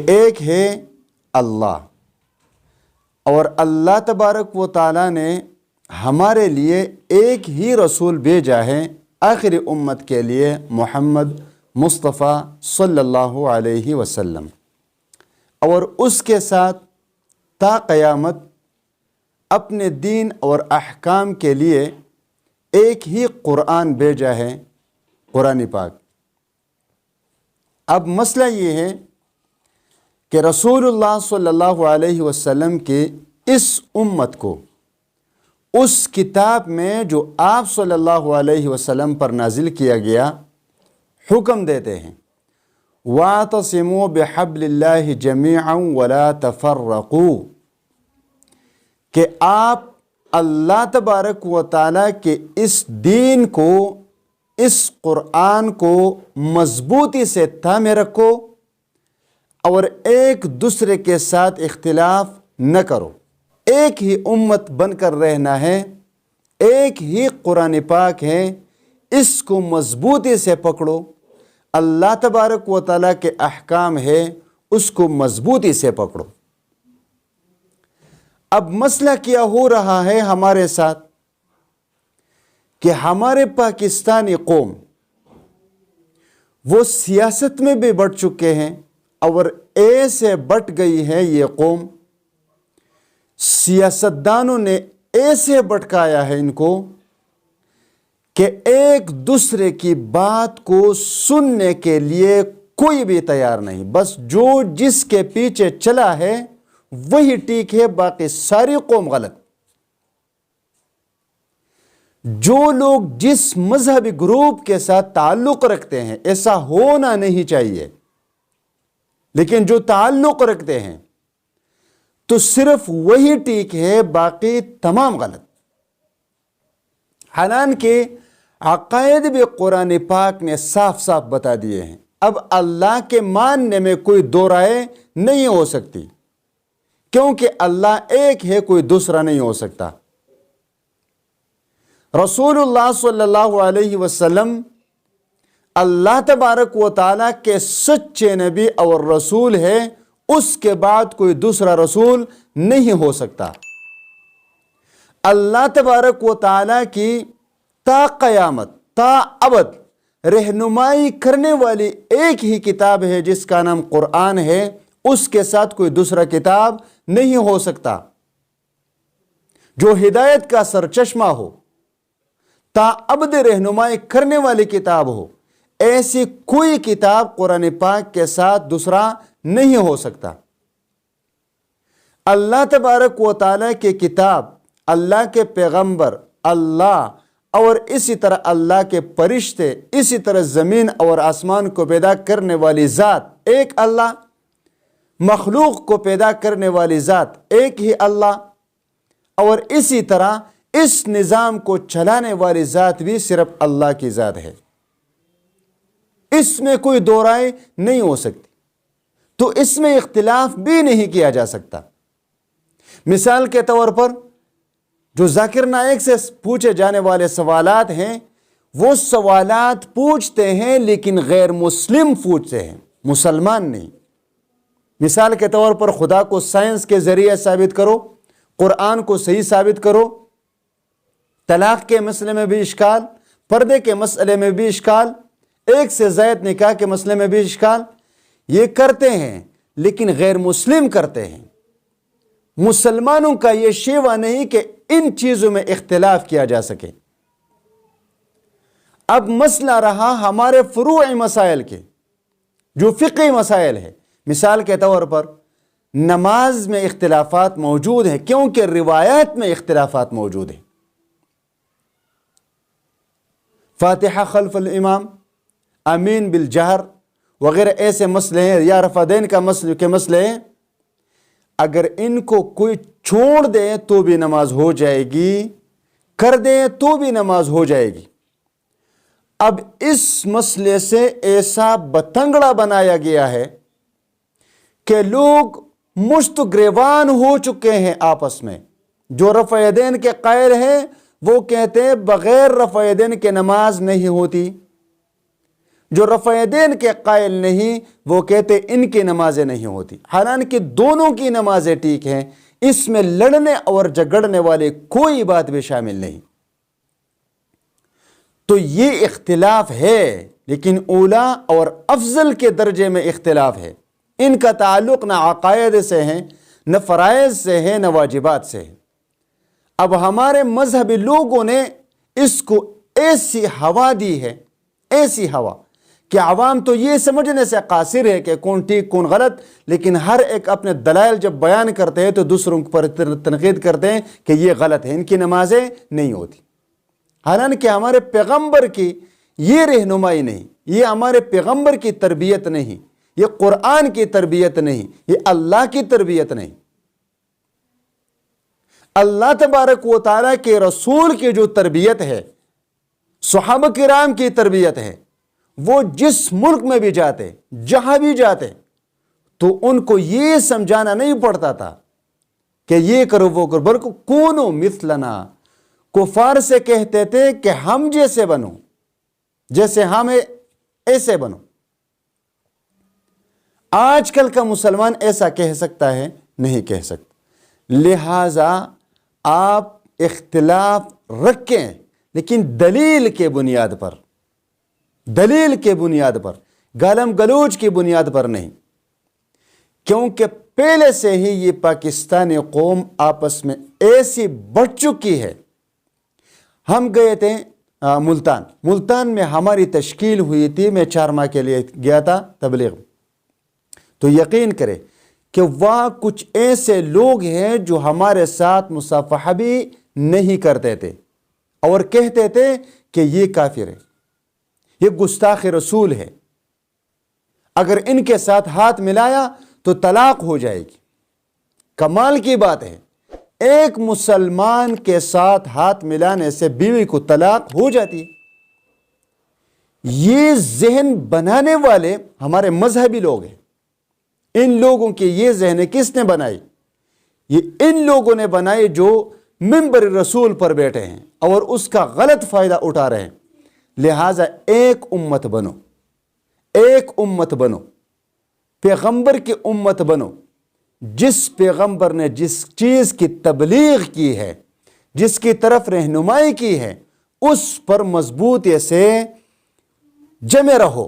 ایک ہے اللہ، اور اللہ تبارک و تعالیٰ نے ہمارے لیے ایک ہی رسول بھیجا ہے آخری امت کے لیے، محمد مصطفیٰ صلی اللہ علیہ وسلم، اور اس کے ساتھ تا قیامت اپنے دین اور احکام کے لیے ایک ہی قرآن بھیجا ہے، قرآن پاک۔ اب مسئلہ یہ ہے کہ رسول اللہ صلی اللہ علیہ وسلم کی اس امت کو اس کتاب میں جو آپ صلی اللہ علیہ وسلم پر نازل کیا گیا حکم دیتے ہیں، وَاعْتَصِمُوا بِحَبْلِ اللَّهِ جَمِيعًا وَلَا تَفَرَّقُوا، کہ آپ اللہ تبارک و تعالیٰ کے اس دین کو، اس قرآن کو مضبوطی سے تھامے رکھو اور ایک دوسرے کے ساتھ اختلاف نہ کرو۔ ایک ہی امت بن کر رہنا ہے، ایک ہی قرآن پاک ہے، اس کو مضبوطی سے پکڑو۔ اللہ تبارک و تعالیٰ کے احکام ہے، اس کو مضبوطی سے پکڑو۔ اب مسئلہ کیا ہو رہا ہے ہمارے ساتھ کہ ہمارے پاکستانی قوم وہ سیاست میں بھی بٹ چکے ہیں، اور ایسے بٹ گئی ہے یہ قوم، سیاستدانوں نے ایسے بٹکایا ہے ان کو کہ ایک دوسرے کی بات کو سننے کے لیے کوئی بھی تیار نہیں، بس جو جس کے پیچھے چلا ہے وہی ٹھیک ہے، باقی ساری قوم غلط۔ جو لوگ جس مذہبی گروپ کے ساتھ تعلق رکھتے ہیں، ایسا ہونا نہیں چاہیے، لیکن جو تعلق رکھتے ہیں تو صرف وہی ٹھیک ہے، باقی تمام غلط۔ حالانکہ عقائد بھی قرآن پاک نے صاف صاف بتا دیے ہیں، اب اللہ کے ماننے میں کوئی دو رائے نہیں ہو سکتی، کیونکہ اللہ ایک ہے، کوئی دوسرا نہیں ہو سکتا۔ رسول اللہ صلی اللہ علیہ وسلم اللہ تبارک و تعالیٰ کے سچے نبی اور رسول ہے، اس کے بعد کوئی دوسرا رسول نہیں ہو سکتا۔ اللہ تبارک و تعالیٰ کی تا قیامت، تا ابد رہنمائی کرنے والی ایک ہی کتاب ہے جس کا نام قرآن ہے، اس کے ساتھ کوئی دوسرا کتاب نہیں ہو سکتا، جو ہدایت کا سرچشمہ ہو، تا ابد رہنمائی کرنے والی کتاب ہو، ایسی کوئی کتاب قرآن پاک کے ساتھ دوسرا نہیں ہو سکتا۔ اللہ تبارک و تعالیٰ کی کتاب، اللہ کے پیغمبر، اللہ اور اسی طرح اللہ کے فرشتے، اسی طرح زمین اور آسمان کو پیدا کرنے والی ذات ایک اللہ، مخلوق کو پیدا کرنے والی ذات ایک ہی اللہ، اور اسی طرح اس نظام کو چلانے والی ذات بھی صرف اللہ کی ذات ہے، اس میں کوئی دو رائے نہیں ہو سکتی، تو اس میں اختلاف بھی نہیں کیا جا سکتا۔ مثال کے طور پر جو ذاکر نائک سے پوچھے جانے والے سوالات ہیں، وہ سوالات پوچھتے ہیں لیکن غیر مسلم پوچھتے ہیں، مسلمان نہیں۔ مثال کے طور پر خدا کو سائنس کے ذریعے ثابت کرو، قرآن کو صحیح ثابت کرو، طلاق کے مسئلے میں بھی اشکال، پردے کے مسئلے میں بھی اشکال، ایک سے زائد نکاح کے مسئلے میں بھی اشکال، یہ کرتے ہیں لیکن غیر مسلم کرتے ہیں۔ مسلمانوں کا یہ شیوہ نہیں کہ ان چیزوں میں اختلاف کیا جا سکے۔ اب مسئلہ رہا ہمارے فروعی مسائل کے، جو فقہی مسائل ہے۔ مثال کے طور پر نماز میں اختلافات موجود ہیں، کیونکہ روایات میں اختلافات موجود ہیں۔ فاتحہ خلف الامام، امین بالجہر وغیرہ ایسے مسئلے ہیں، یا رفعین کے مسئلے ہیں، اگر ان کو کوئی چھوڑ دے تو بھی نماز ہو جائے گی، کر دے تو بھی نماز ہو جائے گی۔ اب اس مسئلے سے ایسا بتنگڑا بنایا گیا ہے کہ لوگ مشت گریبان ہو چکے ہیں آپس میں۔ جو رفع یدین کے قائل ہیں وہ کہتے ہیں بغیر رفع یدین کے نماز نہیں ہوتی، جو رفع دین کے قائل نہیں وہ کہتے ان کی نمازیں نہیں ہوتی، حالانکہ دونوں کی نمازیں ٹھیک ہیں، اس میں لڑنے اور جھگڑنے والے کوئی بات بھی شامل نہیں۔ تو یہ اختلاف ہے، لیکن اولا اور افضل کے درجے میں اختلاف ہے۔ ان کا تعلق نہ عقائد سے ہے، نہ فرائض سے ہے، نہ واجبات سے ہے۔ اب ہمارے مذہبی لوگوں نے اس کو ایسی ہوا دی ہے، ایسی ہوا کہ عوام تو یہ سمجھنے سے قاصر ہے کہ کون ٹھیک کون غلط، لیکن ہر ایک اپنے دلائل جب بیان کرتے ہیں تو دوسروں پر تنقید کرتے ہیں کہ یہ غلط ہے، ان کی نمازیں نہیں ہوتی۔ حالانکہ ہمارے پیغمبر کی یہ رہنمائی نہیں، یہ ہمارے پیغمبر کی تربیت نہیں، یہ قرآن کی تربیت نہیں، یہ اللہ کی تربیت نہیں۔ اللہ تبارک و تعالیٰ کے رسول کی جو تربیت ہے، صحابہ کرام کی تربیت ہے، وہ جس ملک میں بھی جاتے، جہاں بھی جاتے، تو ان کو یہ سمجھانا نہیں پڑتا تھا کہ یہ کرو وہ کرو، بلکہ کونو مثلنا، کفار سے کہتے تھے کہ ہم جیسے بنو، جیسے ہمیں ایسے بنو۔ آج کل کا مسلمان ایسا کہہ سکتا ہے؟ نہیں کہہ سکتا۔ لہٰذا آپ اختلاف رکھیں، لیکن دلیل کے بنیاد پر، دلیل کے بنیاد پر، گالم گلوچ کی بنیاد پر نہیں، کیونکہ پہلے سے ہی یہ پاکستانی قوم آپس میں ایسی بڑھ چکی ہے۔ ہم گئے تھے ملتان میں ہماری تشکیل ہوئی تھی، میں 4 ماہ کے لیے گیا تھا تبلیغ، تو یقین کرے کہ وہاں کچھ ایسے لوگ ہیں جو ہمارے ساتھ مصافحہ بھی نہیں کرتے تھے اور کہتے تھے کہ یہ کافر ہے، یہ گستاخ رسول ہے، اگر ان کے ساتھ ہاتھ ملایا تو طلاق ہو جائے گی۔ کمال کی بات ہے، ایک مسلمان کے ساتھ ہاتھ ملانے سے بیوی کو طلاق ہو جاتی ہے۔ یہ ذہن بنانے والے ہمارے مذہبی لوگ ہیں۔ ان لوگوں کی یہ ذہن کس نے بنائی؟ یہ ان لوگوں نے بنائی جو منبر رسول پر بیٹھے ہیں اور اس کا غلط فائدہ اٹھا رہے ہیں۔ لہٰذا ایک امت بنو، ایک امت بنو، پیغمبر کی امت بنو۔ جس پیغمبر نے جس چیز کی تبلیغ کی ہے، جس کی طرف رہنمائی کی ہے، اس پر مضبوطی سے جمے رہو۔